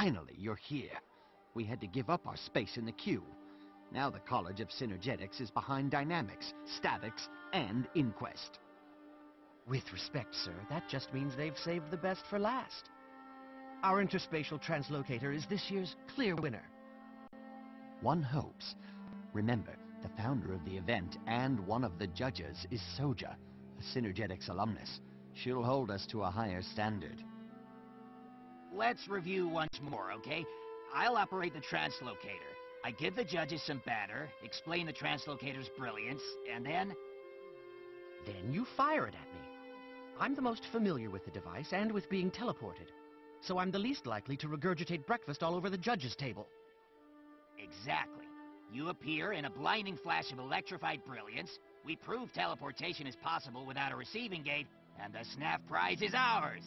Finally, you're here. We had to give up our space in the queue. Now the College of Synergetics is behind Dynamics, Statics, and Inquest. With respect, sir, that just means they've saved the best for last. Our interspatial translocator is this year's clear winner. One hopes. Remember, the founder of the event and one of the judges is Soja, a Synergetics alumnus. She'll hold us to a higher standard. Let's review once more, okay? I'll operate the translocator. I give the judges some batter, explain the translocator's brilliance, and then... Then you fire it at me. I'm the most familiar with the device and with being teleported, so I'm the least likely to regurgitate breakfast all over the judges' table. Exactly. You appear in a blinding flash of electrified brilliance, we prove teleportation is possible without a receiving gate, and the snaff prize is ours!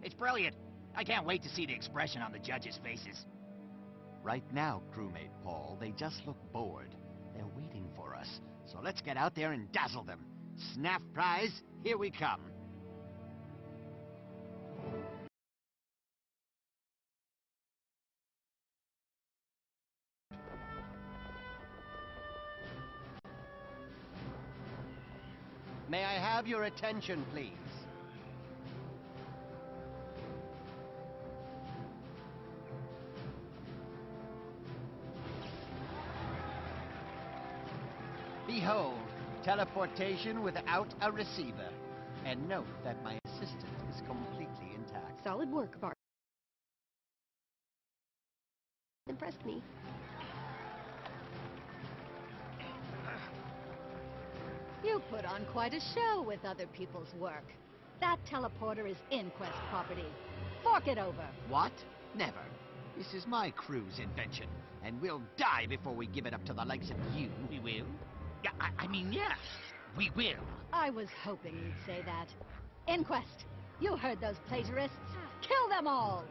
It's brilliant! I can't wait to see the expression on the judges' faces. Right now, crewmate Paul, they just look bored. They're waiting for us, so let's get out there and dazzle them. Snaff prize, here we come. May I have your attention, please? Behold, teleportation without a receiver. And note that my assistant is completely intact. Solid work, Bart. Impressed me. You put on quite a show with other people's work. That teleporter is Inquest property. Fork it over. What? Never. This is my crew's invention, and we'll die before we give it up to the likes of you. We will? Yeah, I mean, yeah, we will. I was hoping you'd say that. Inquest, you heard those plagiarists. Kill them all!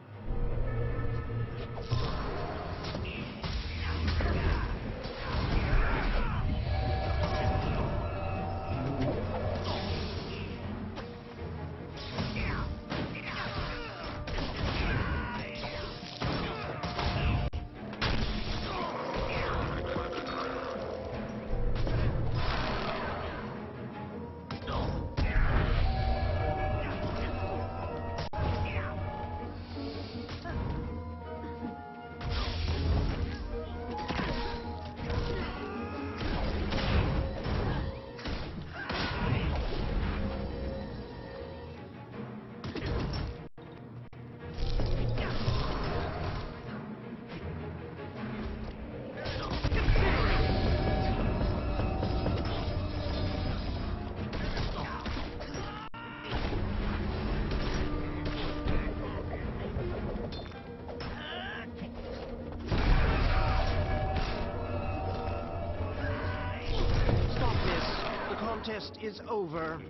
Contest is over.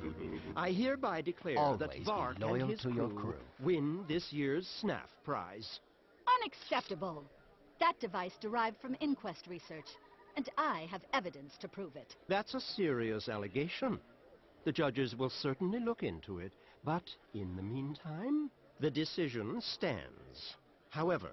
I hereby declare Always that Vark be loyal and his to your crew win this year's snaff prize. Unacceptable! That device derived from Inquest research, and I have evidence to prove it. That's a serious allegation. The judges will certainly look into it, but in the meantime, the decision stands. However,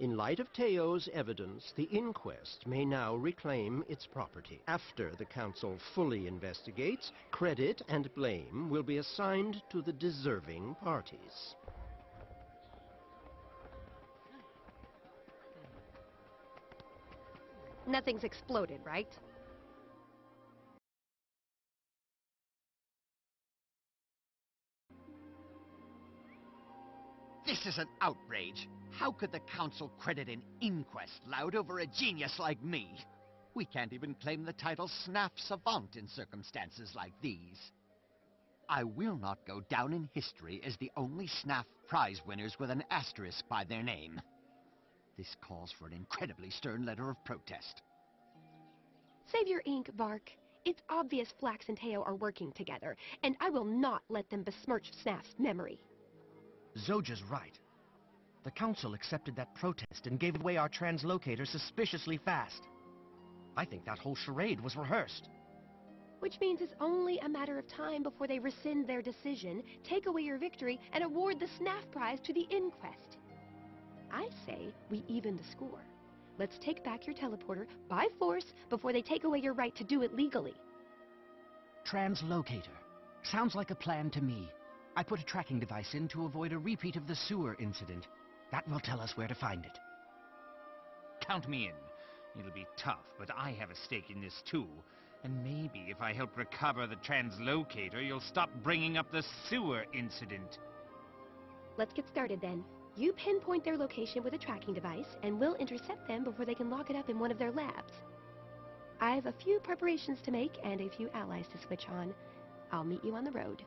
in light of Teo's evidence, the inquest may now reclaim its property. After the council fully investigates, credit and blame will be assigned to the deserving parties. Nothing's exploded, right? This is an outrage. How could the council credit an inquest loud over a genius like me? We can't even claim the title Snaff Savant in circumstances like these. I will not go down in history as the only Snaff prize winners with an asterisk by their name. This calls for an incredibly stern letter of protest. Save your ink, Vark. It's obvious Flax and Teo are working together, and I will not let them besmirch Snaff's memory. Zoja's right. The council accepted that protest and gave away our translocator suspiciously fast. I think that whole charade was rehearsed. Which means it's only a matter of time before they rescind their decision, take away your victory, and award the snaff prize to the inquest. I say we even the score. Let's take back your teleporter by force before they take away your right to do it legally. Translocator. Sounds like a plan to me. I put a tracking device in to avoid a repeat of the sewer incident. That will tell us where to find it. Count me in. It'll be tough, but I have a stake in this too. And maybe if I help recover the translocator, you'll stop bringing up the sewer incident. Let's get started then. You pinpoint their location with a tracking device, and we'll intercept them before they can lock it up in one of their labs. I've a few preparations to make and a few allies to switch on. I'll meet you on the road.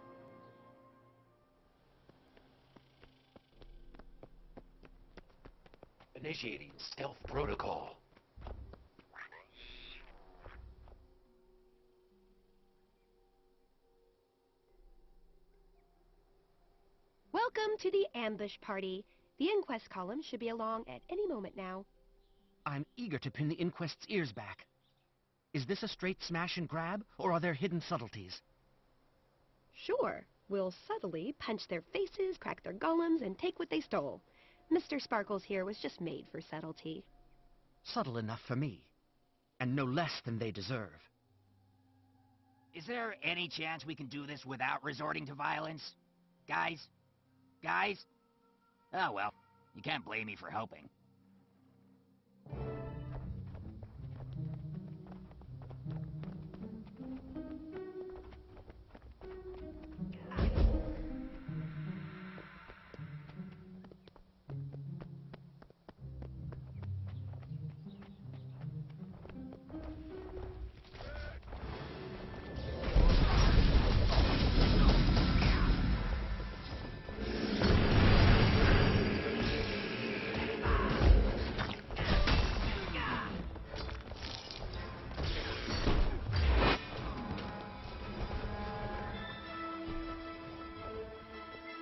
Initiating stealth protocol. Welcome to the ambush party. The inquest column should be along at any moment now. I'm eager to pin the inquest's ears back. Is this a straight smash and grab, or are there hidden subtleties? Sure, we'll subtly punch their faces, crack their golems, and take what they stole. Mr. Sparkles here was just made for subtlety. Subtle enough for me, and no less than they deserve. Is there any chance we can do this without resorting to violence? Guys? Guys? Oh well, you can't blame me for hoping.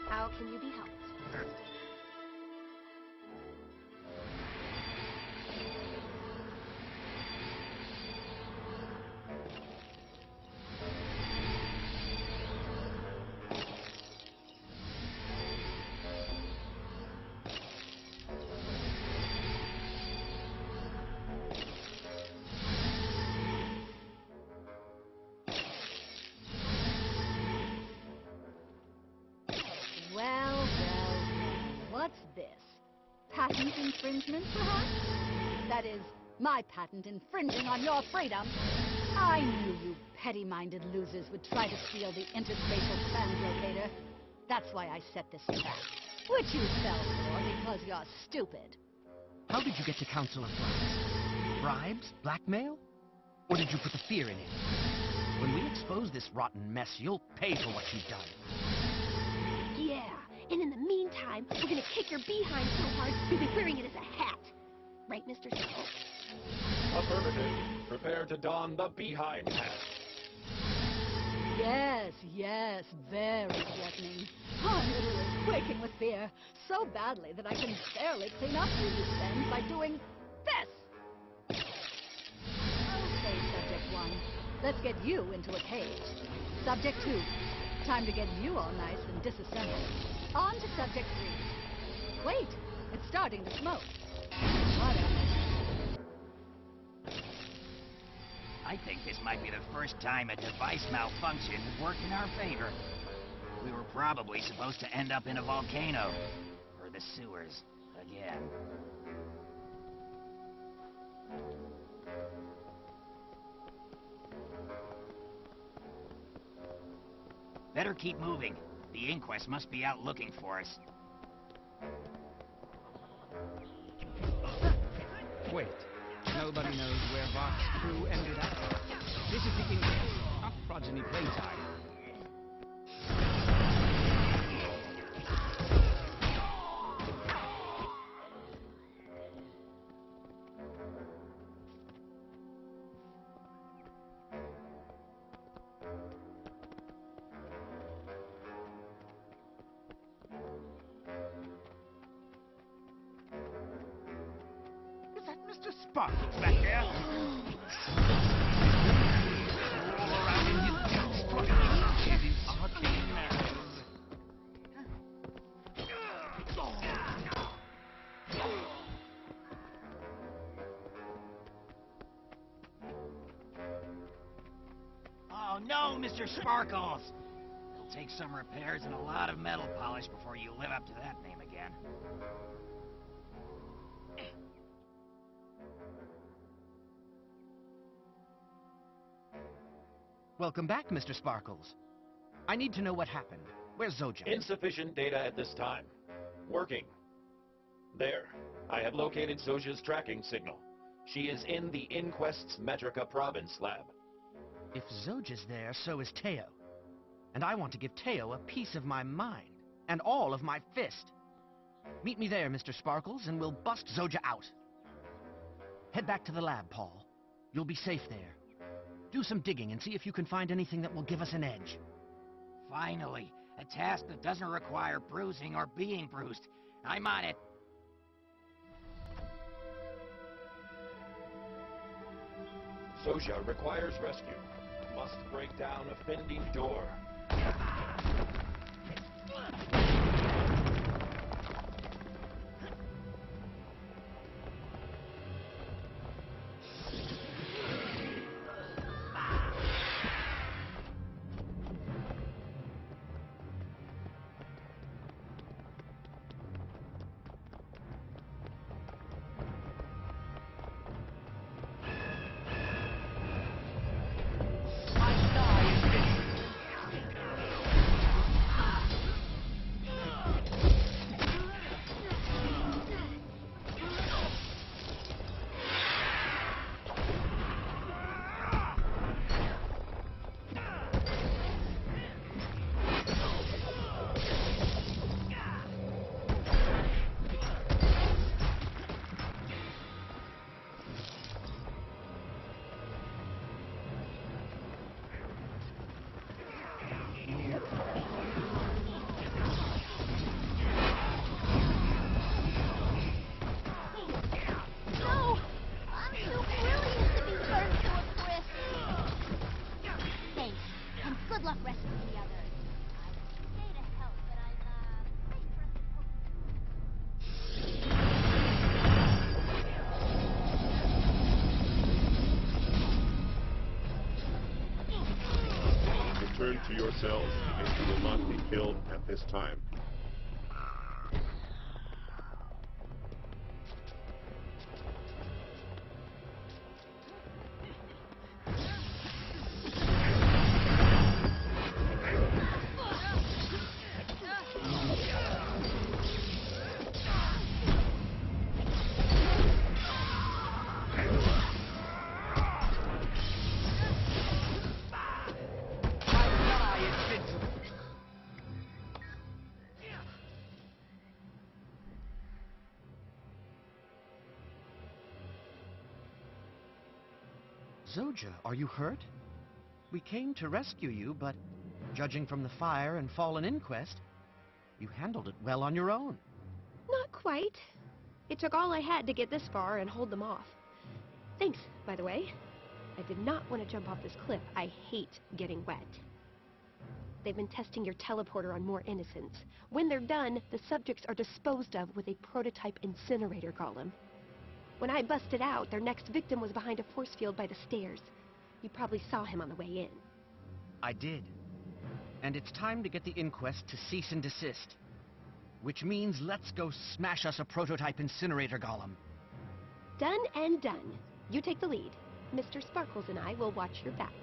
How can you be helped? Well, what's this? Patent infringement, perhaps? That is, my patent infringing on your freedom. I knew you petty-minded losers would try to steal the interspatial translocator. That's why I set this trap, which you fell for because you're stupid. How did you get to Council of Flags? Bribes? Blackmail? Or did you put the fear in it? When we expose this rotten mess, you'll pay for what you've done. Yeah, and in the meantime, we're gonna kick your behind so hard you'll be wearing it as a hat. Right, Mr. Circle? Affirmative. Prepare to don the behind hat. Yes, very threatening. I'm literally quaking with fear, so badly that I can barely clean up through this end by doing this. Okay, Subject 1, let's get you into a cage. Subject 2, time to get you all nice and disassembled. On to Subject 3. Wait, it's starting to smoke. Whatever. I think this might be the first time a device malfunction worked in our favor. We were probably supposed to end up in a volcano. Or the sewers. Again. Better keep moving. The inquest must be out looking for us. Wait. Nobody knows where Vox's crew ended up. This is the inquest, not progeny playtime. Is that Mr. Sparkles back there? All around in his guts, struggling with his arcane nerves. Mr. Sparkles. It'll take some repairs and a lot of metal polish before you live up to that name again. Welcome back, Mr. Sparkles. I need to know what happened. Where's Zoja? Insufficient data at this time. Working. There. I have located Zoja's tracking signal. She is in the Inquest's Metrica province lab. If Zoja's there, so is Teo. And I want to give Teo a piece of my mind, and all of my fist. Meet me there, Mr. Sparkles, and we'll bust Zoja out. Head back to the lab, Paul. You'll be safe there. Do some digging and see if you can find anything that will give us an edge. Finally, a task that doesn't require bruising or being bruised. I'm on it. Zoja requires rescue. Must break down offending door. Return to your cells, and you will not be killed at this time. Zoja, are you hurt? We came to rescue you, but judging from the fire and fallen inquest, you handled it well on your own. Not quite. It took all I had to get this far and hold them off. Thanks, by the way. I did not want to jump off this cliff. I hate getting wet. They've been testing your teleporter on more innocents. When they're done, the subjects are disposed of with a prototype incinerator golem. When I busted out, their next victim was behind a force field by the stairs. You probably saw him on the way in. I did. And it's time to get the inquest to cease and desist. Which means let's go smash us a prototype incinerator golem. Done and done. You take the lead. Mr. Sparkles and I will watch your back.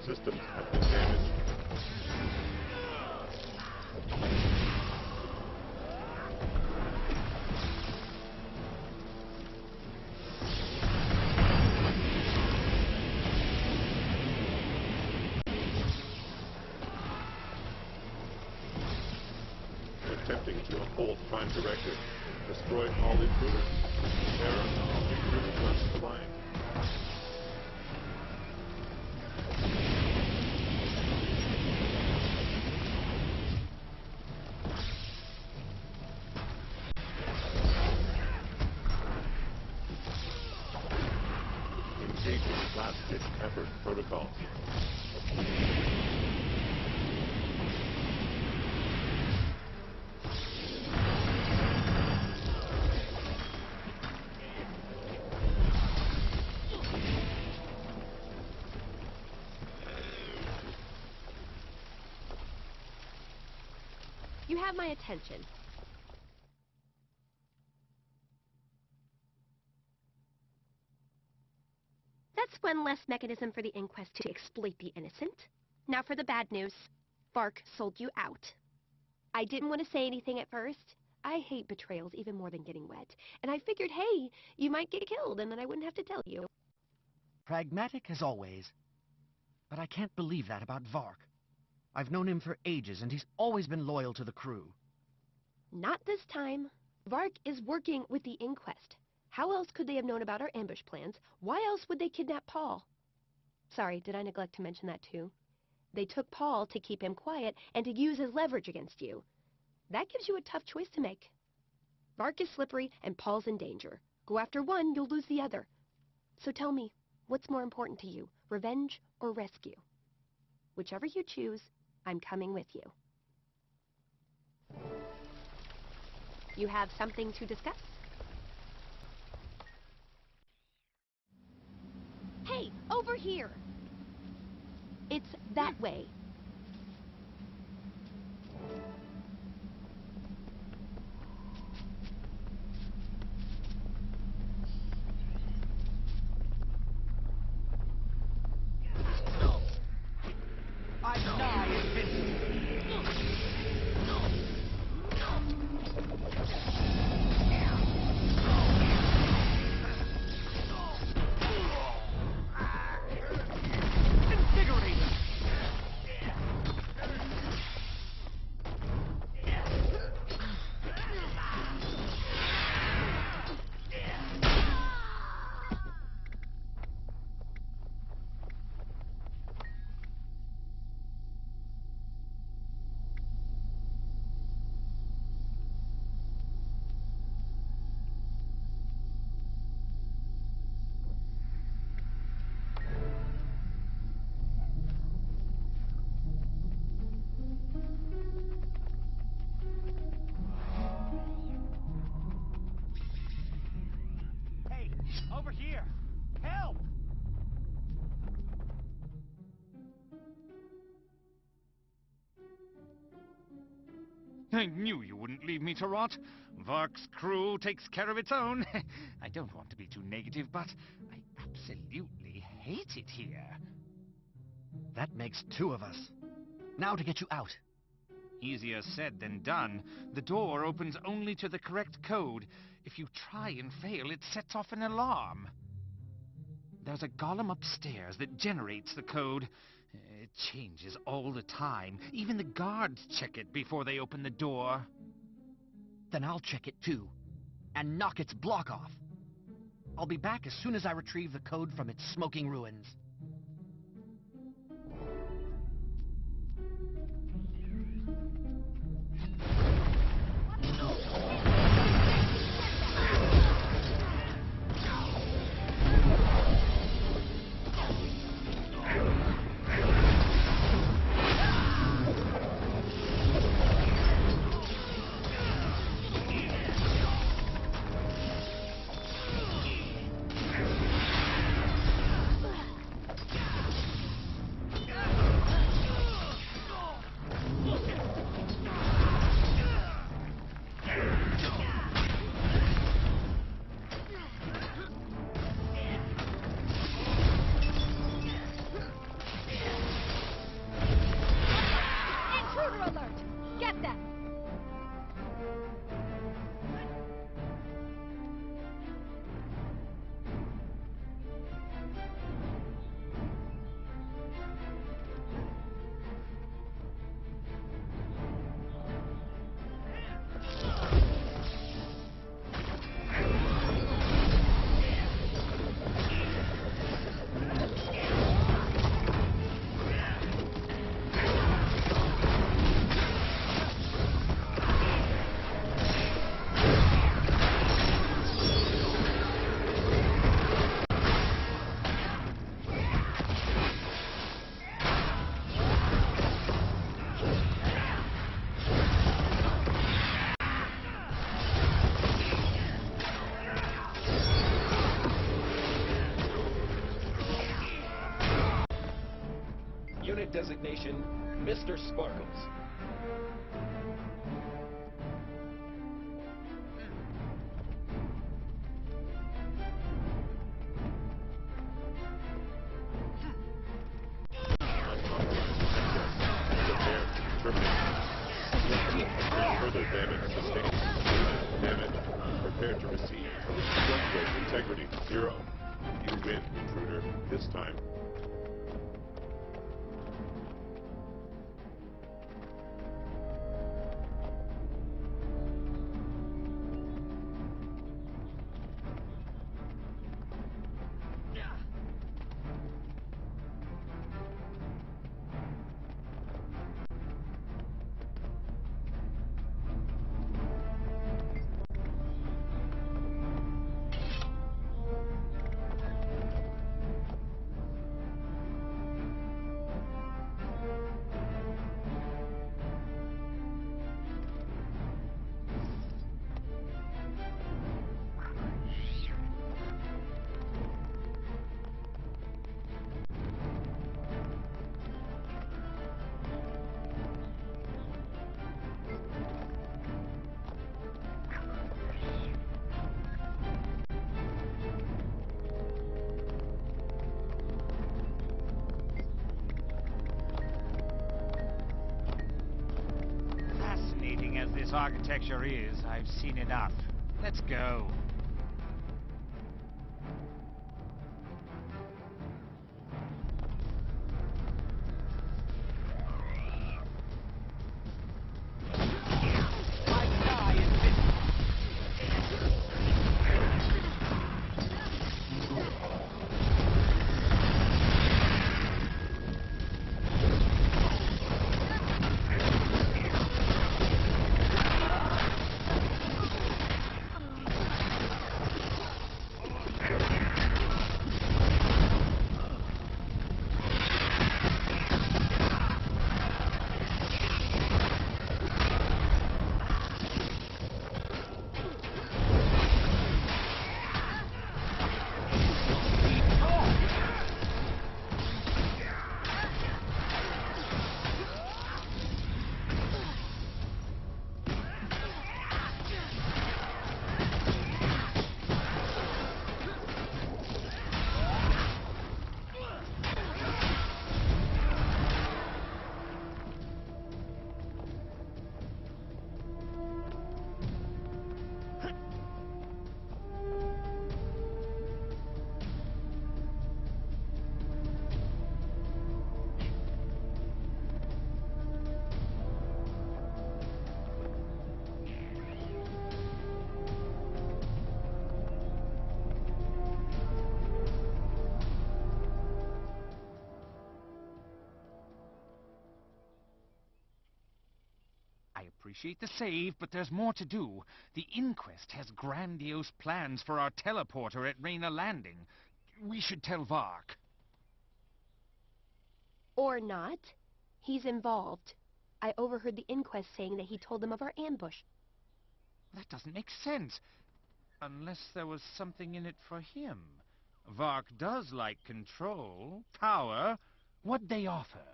Systems have been damaged. Attempting to uphold Prime Directive. Destroy all intruders. Error. Intruder must flank. Engaging last-ditch effort protocol. You have my attention. That's one less mechanism for the inquest to exploit the innocent. Now for the bad news. Vark sold you out. I didn't want to say anything at first. I hate betrayals even more than getting wet. And I figured, hey, you might get killed and then I wouldn't have to tell you. Pragmatic as always. But I can't believe that about Vark. I've known him for ages, and he's always been loyal to the crew. Not this time. Vark is working with the inquest. How else could they have known about our ambush plans? Why else would they kidnap Paul? Sorry, did I neglect to mention that too? They took Paul to keep him quiet and to use as leverage against you. That gives you a tough choice to make. Vark is slippery and Paul's in danger. Go after one, you'll lose the other. So tell me, what's more important to you, revenge or rescue? Whichever you choose, I'm coming with you. You have something to discuss? Hey, over here! It's that way. I'm nigh invincible. Invigorating! Hey, over here! Help! I knew you wouldn't leave me to rot. Vark's crew takes care of its own. I don't want to be too negative, but I absolutely hate it here. That makes two of us. Now to get you out. Easier said than done. The door opens only to the correct code. If you try and fail, it sets off an alarm. There's a golem upstairs that generates the code. It changes all the time. Even the guards check it before they open the door. Then I'll check it too. And knock its block off. I'll be back as soon as I retrieve the code from its smoking ruins. Unit designation, Mr. Sparkles. Further damage sustained. Damage. Prepare to receive. Structural integrity 0. You win, intruder, this time. Fascinating as this architecture is, I've seen enough. Let's go. Appreciate the save, but there's more to do. The Inquest has grandiose plans for our teleporter at Reyna Landing. We should tell Vark. Or not. He's involved. I overheard the Inquest saying that he told them of our ambush. That doesn't make sense. Unless there was something in it for him. Vark does like control, power. What'd they offer?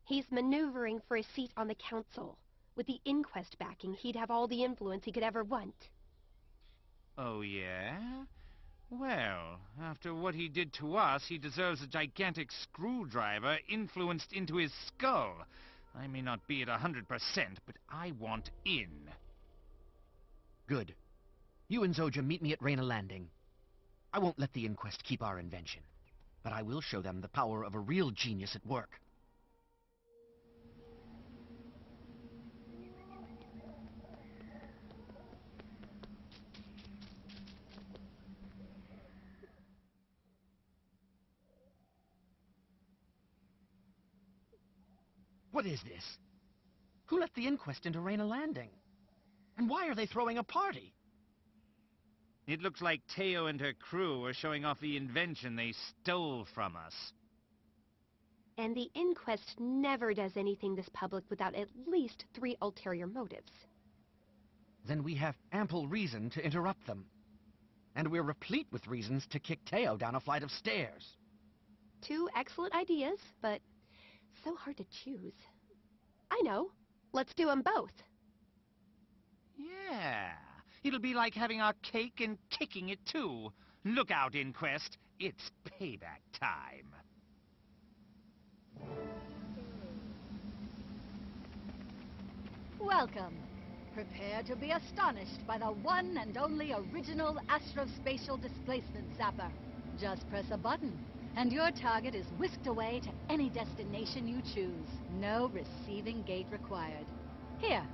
He's maneuvering for a seat on the council. With the Inquest backing, he'd have all the influence he could ever want. Oh, yeah? Well, after what he did to us, he deserves a gigantic screwdriver influenced into his skull. I may not be at 100%, but I want in. Good. You and Zoja meet me at Reyna Landing. I won't let the Inquest keep our invention, but I will show them the power of a real genius at work. What is this? Who let the Inquest into Reyna Landing? And why are they throwing a party? It looks like Teo and her crew are showing off the invention they stole from us. And the Inquest never does anything this public without at least 3 ulterior motives. Then we have ample reason to interrupt them. And we're replete with reasons to kick Teo down a flight of stairs. 2 excellent ideas, but So hard to choose. I know. Let's do them both. Yeah. It'll be like having our cake and kicking it, too. Look out, Inquest. It's payback time. Welcome. Prepare to be astonished by the one and only original astrospatial displacement zapper. Just press a button, and your target is whisked away to any destination you choose. No receiving gate required. Here,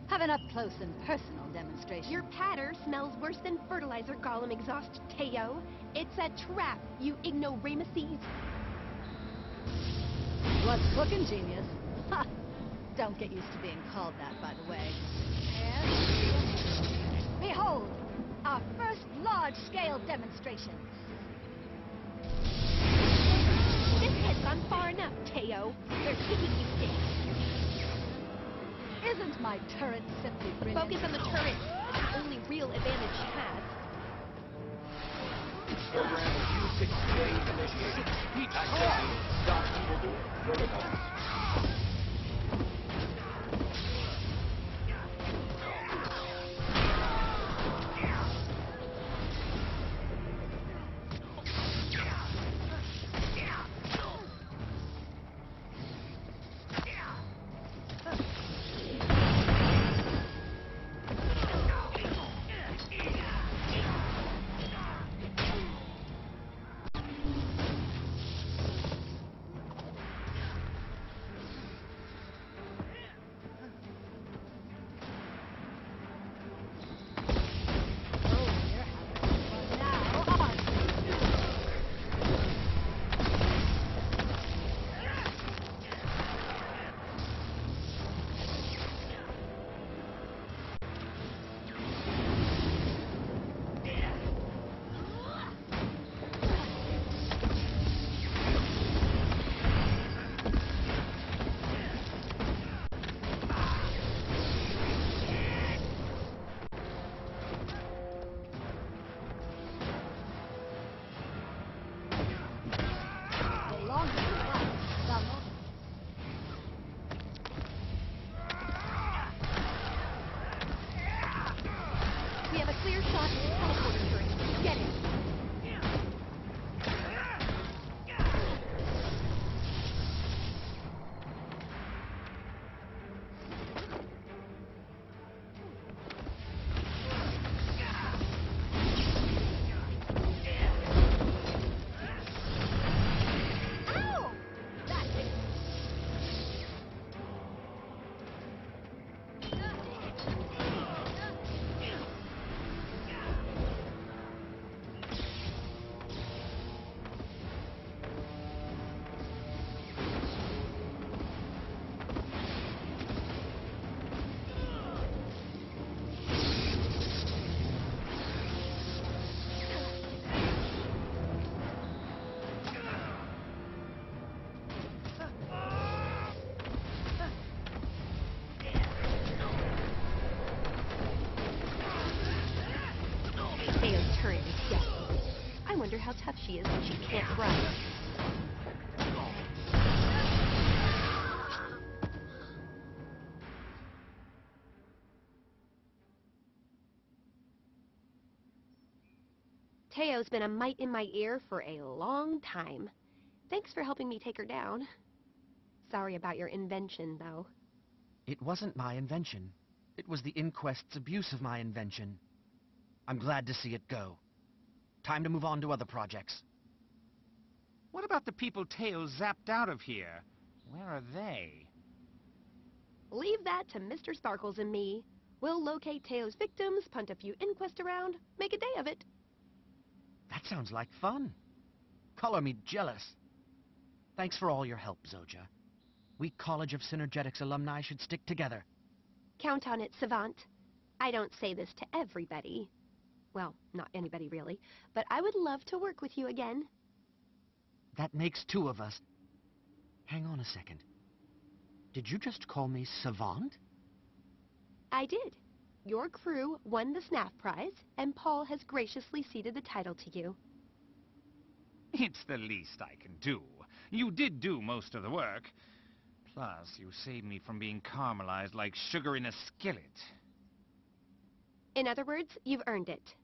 have an up-close and personal demonstration. Your patter smells worse than fertilizer golem exhaust, Teo. It's a trap, you ignoramuses. What's cooking, genius? Ha! Don't get used to being called that, by the way. And behold, our first large-scale demonstration. This has gone far enough, Teo. They're taking you down. Isn't my turret simply brilliant? Focus on the turret. It's the only real advantage she has. Program Q6J initiated. Accessing Stop Evildoer protocols. We have a clear shot at the teleporter turret. Get it. Theo's turret is dead. I wonder how tough she is when she can't run. Teo's been a mite in my ear for a long time. Thanks for helping me take her down. Sorry about your invention, though. It wasn't my invention. It was the Inquest's abuse of my invention. I'm glad to see it go. Time to move on to other projects. What about the people Teo zapped out of here? Where are they? Leave that to Mr. Sparkles and me. We'll locate Teo's victims, punt a few Inquest around, make a day of it. That sounds like fun. Color me jealous. Thanks for all your help, Zoja. We College of Synergetics alumni should stick together. Count on it, Savant. I don't say this to everybody. Well, not anybody really, but I would love to work with you again. That makes two of us. Hang on a second. Did you just call me Savant? I did. Your crew won the Snaff Prize, and Paul has graciously ceded the title to you. It's the least I can do. You did do most of the work. Plus, you saved me from being caramelized like sugar in a skillet. In other words, you've earned it.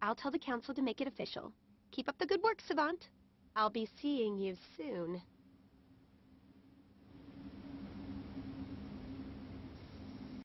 I'll tell the council to make it official. Keep up the good work, Savant. I'll be seeing you soon.